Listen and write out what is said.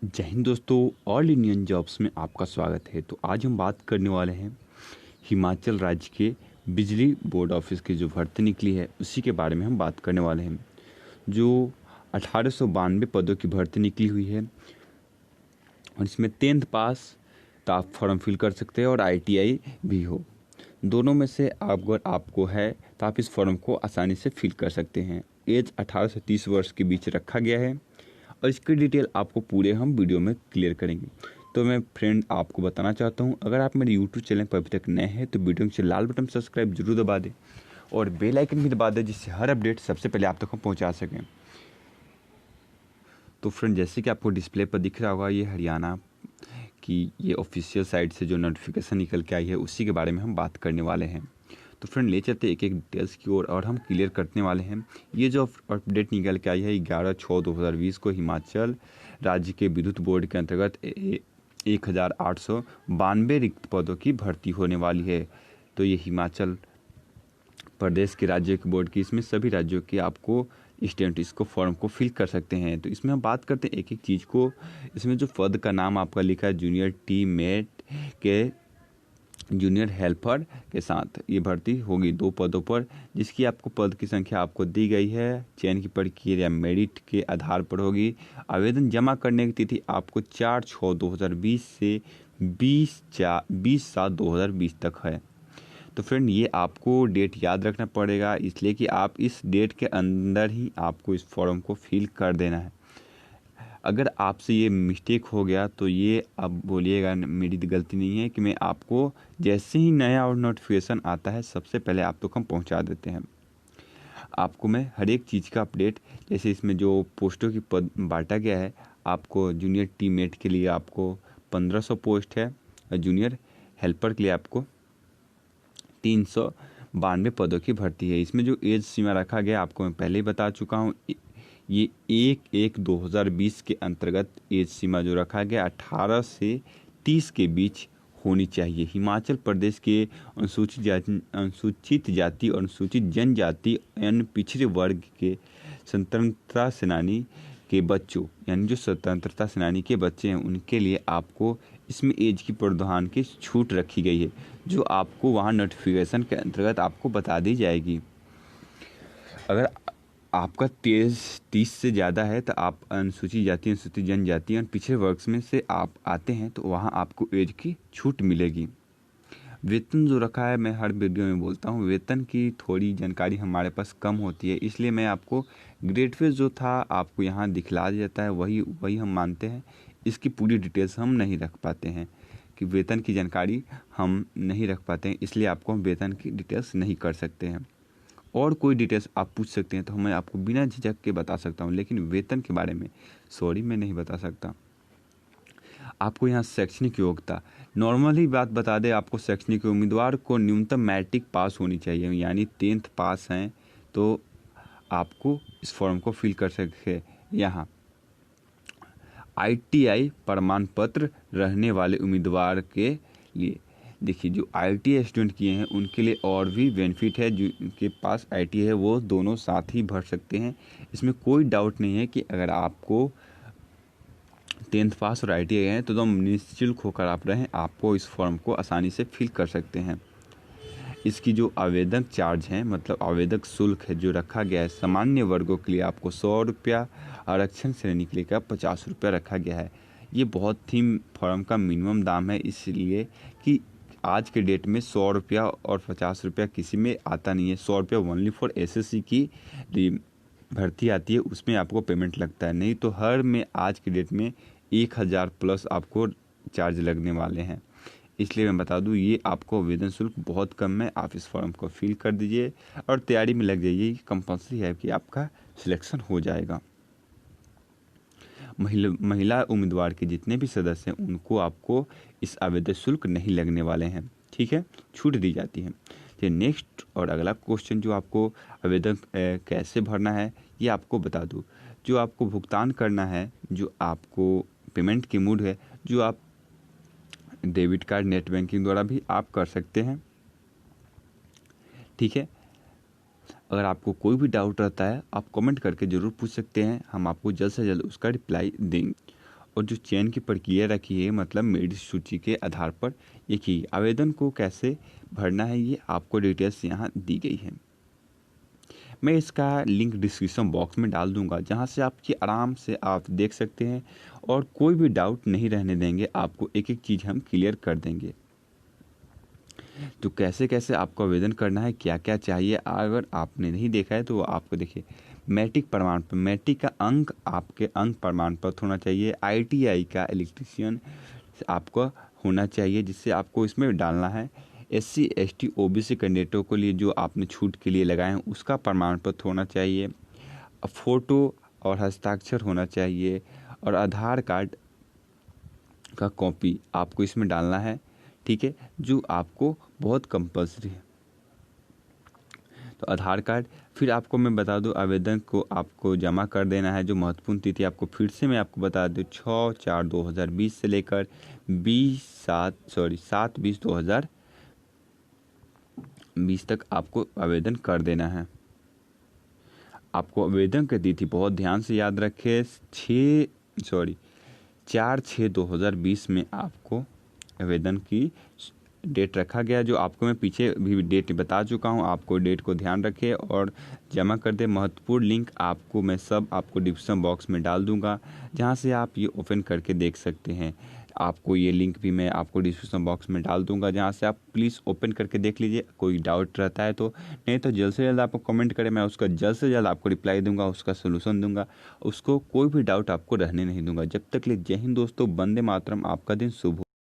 जय हिंद दोस्तों, all Indian jobs में आपका स्वागत है। तो आज हम बात करने वाले हैं हिमाचल राज्य के बिजली बोर्ड ऑफिस की जो भर्ती निकली है उसी के बारे में हम बात करने वाले हैं। जो 1892 पदों की भर्ती निकली हुई है और इसमें 10th पास तो आप फॉर्म फिल कर सकते हैं और ITI भी हो। दोनों में से अगर आपको है तो आप इस फॉर्म को आसानी से फिल कर सकते हैं। एज 18 से 30 वर्ष के बीच रखा गया है और इसकी डिटेल आपको पूरे हम वीडियो में क्लियर करेंगे। तो मैं फ्रेंड आपको बताना चाहता हूं, अगर आप मेरे यूट्यूब चैनल पर अभी तक नए हैं तो वीडियो नीचे लाल बटन सब्सक्राइब जरूर दबा दें और बेल आइकन भी दबा दें, जिससे हर अपडेट सबसे पहले आप तक हम पहुंचा सकें। तो फ्रेंड, जैसे कि आपको डिस्प्ले पर दिख रहा होगा, ये हरियाणा की ये ऑफिशियल साइट से जो नोटिफिकेशन निकल के आई है उसी के बारे में हम बात करने वाले हैं। तो फ्रेंड, ले चलते एक एक डिटेल्स की ओर और हम क्लियर करने वाले हैं। ये जो अपडेट निकल के आई है 11/6/2020 को हिमाचल राज्य के विद्युत बोर्ड के अंतर्गत 1892 रिक्त पदों की भर्ती होने वाली है। तो ये हिमाचल प्रदेश के राज्य के बोर्ड की, इसमें सभी राज्यों के आपको स्टूडेंट इसको फॉर्म को फिल कर सकते हैं। तो इसमें हम बात करते हैं एक एक चीज़ को। इसमें जो पद का नाम आपका लिखा है जूनियर टीम मेट के जूनियर हेल्पर के साथ ये भर्ती होगी 2 पदों पर, जिसकी आपको पद की संख्या आपको दी गई है। चयन की प्रक्रिया मेरिट के आधार पर होगी। आवेदन जमा करने की तिथि आपको 4/6/2020 से 20/7/2020 तक है। तो फ्रेंड, ये आपको डेट याद रखना पड़ेगा, इसलिए कि आप इस डेट के अंदर ही आपको इस फॉर्म को फिल कर देना है। अगर आपसे ये मिस्टेक हो गया तो ये आप बोलिएगा मेरी गलती नहीं है, कि मैं आपको जैसे ही नया और नोटिफिकेशन आता है सबसे पहले आप तक हम पहुंचा देते हैं। आपको मैं हर एक चीज़ का अपडेट, जैसे इसमें जो पोस्टों की पद बांटा गया है, आपको जूनियर टीममेट के लिए आपको 1500 पोस्ट है और जूनियर हेल्पर के लिए आपको 392 पदों की भर्ती है। इसमें जो एज सीमा रखा गया आपको मैं पहले ही बता चुका हूँ। ये 1/1/2020 के अंतर्गत एज सीमा जो रखा गया 18 से 30 के बीच होनी चाहिए। हिमाचल प्रदेश के अनुसूचित जाति और अनुसूचित जनजाति एवं पिछड़े वर्ग के स्वतंत्रता सेनानी के बच्चों, यानी जो स्वतंत्रता सेनानी के बच्चे हैं, उनके लिए आपको इसमें एज की प्रावधान की छूट रखी गई है, जो आपको वहाँ नोटिफिकेशन के अंतर्गत आपको बता दी जाएगी। अगर आपका तेज 30 से ज़्यादा है तो आप अनुसूचित जाति, अनुसूचित जनजाति और पिछड़े वर्ग में से आप आते हैं तो वहाँ आपको एज की छूट मिलेगी। वेतन जो रखा है, मैं हर वीडियो में बोलता हूँ, वेतन की थोड़ी जानकारी हमारे पास कम होती है, इसलिए मैं आपको ग्रेड फेज जो था आपको यहाँ दिखला जाता है, वही हम मानते हैं। इसकी पूरी डिटेल्स हम नहीं रख पाते हैं, कि वेतन की जानकारी हम नहीं रख पाते हैं, इसलिए आपको हम वेतन की डिटेल्स नहीं कर सकते हैं। और कोई डिटेल्स आप पूछ सकते हैं तो मैं आपको बिना झिझक के बता सकता हूँ, लेकिन वेतन के बारे में सॉरी मैं नहीं बता सकता। आपको यहाँ शैक्षणिक योग्यता, नॉर्मली बात बता दें आपको, शैक्षणिक उम्मीदवार को न्यूनतम मैट्रिक पास होनी चाहिए, यानी 10th पास हैं तो आपको इस फॉर्म को फिल कर सके। यहाँ ITI प्रमाण पत्र रहने वाले उम्मीदवार के लिए, देखिए जो ITI स्टूडेंट किए हैं उनके लिए और भी बेनिफिट है। जिनके पास ITI है वो दोनों साथ ही भर सकते हैं। इसमें कोई डाउट नहीं है कि अगर आपको 10th पास और ITI है तो एकदम निःशुल्क होकर आप रहें, आपको इस फॉर्म को आसानी से फिल कर सकते हैं। इसकी जो आवेदन चार्ज है, मतलब आवेदक शुल्क है जो रखा गया है, सामान्य वर्गों के लिए आपको 100 रुपया, आरक्षण श्रेणी के लिए का 50 रुपया रखा गया है। ये बहुत ही फॉर्म का मिनिमम दाम है, इसलिए कि आज के डेट में 100 रुपया और 50 रुपया किसी में आता नहीं है। 100 रुपया ओनली फॉर SSC की भर्ती आती है, उसमें आपको पेमेंट लगता है, नहीं तो हर में आज के डेट में 1000 प्लस आपको चार्ज लगने वाले हैं। इसलिए मैं बता दूं, ये आपको आवेदन शुल्क बहुत कम है। आप इस फॉर्म को फिल कर दीजिए और तैयारी में लग जाइए। कंपल्सरी है कि आपका सिलेक्शन हो जाएगा। महिला उम्मीदवार के जितने भी सदस्य हैं उनको आपको इस आवेदन शुल्क नहीं लगने वाले हैं, ठीक है, छूट दी जाती है। तो नेक्स्ट और अगला क्वेश्चन जो आपको आवेदन कैसे भरना है ये आपको बता दूं। जो आपको भुगतान करना है, जो आपको पेमेंट की मोड है, जो आप डेबिट कार्ड, नेट बैंकिंग द्वारा भी आप कर सकते हैं, ठीक है। अगर आपको कोई भी डाउट रहता है आप कमेंट करके ज़रूर पूछ सकते हैं, हम आपको जल्द से जल्द उसका रिप्लाई देंगे। और जो चयन की प्रक्रिया रखी है मतलब मेरिट सूची के आधार पर एक ही आवेदन को कैसे भरना है ये आपको डिटेल्स यहाँ दी गई है। मैं इसका लिंक डिस्क्रिप्शन बॉक्स में डाल दूंगा जहाँ से आपकी आराम से आप देख सकते हैं और कोई भी डाउट नहीं रहने देंगे, आपको एक एक चीज़ हम क्लियर कर देंगे। तो कैसे कैसे आपको आवेदन करना है, क्या क्या चाहिए, अगर आपने नहीं देखा है तो आपको देखिए मैट्रिक प्रमाण पत्र, मैट्रिक का अंक आपके अंक प्रमाण पत्र होना चाहिए। ITI का इलेक्ट्रीशियन आपको होना चाहिए जिससे आपको इसमें डालना है। SC ST OBC कैंडिडेटों के लिए जो आपने छूट के लिए लगाए हैं उसका प्रमाण पत्र होना चाहिए। फ़ोटो और हस्ताक्षर होना चाहिए और आधार कार्ड का कॉपी आपको इसमें डालना है, ठीक है, जो आपको बहुत कंपल्सरी है। तो आधार कार्ड, फिर आपको मैं बता दूं आवेदन को आपको जमा कर देना है। जो महत्वपूर्ण तिथि आपको फिर से मैं आपको बता दूं 6/4/2020 से लेकर 7/20 तक आपको आवेदन कर देना है। आपको आवेदन की तिथि बहुत ध्यान से याद रखें, 4/6/2020 में आपको आवेदन की डेट रखा गया, जो आपको मैं पीछे भी डेट बता चुका हूं। आपको डेट को ध्यान रखें और जमा कर दे। महत्वपूर्ण लिंक आपको मैं सब आपको डिस्क्रिप्शन बॉक्स में डाल दूंगा जहां से आप ये ओपन करके देख सकते हैं। आपको ये लिंक भी मैं आपको डिस्क्रिप्शन बॉक्स में डाल दूंगा जहां से आप प्लीज़ ओपन करके देख लीजिए। कोई डाउट रहता है तो, नहीं तो जल्द से जल्द आपको कमेंट करें, मैं उसका जल्द से जल्द आपको रिप्लाई दूंगा, उसका सोल्यूशन दूंगा, उसको कोई भी डाउट आपको रहने नहीं दूंगा। जब तक ले जय हिंद दोस्तों, वंदे मातरम, आपका दिन शुभ हो।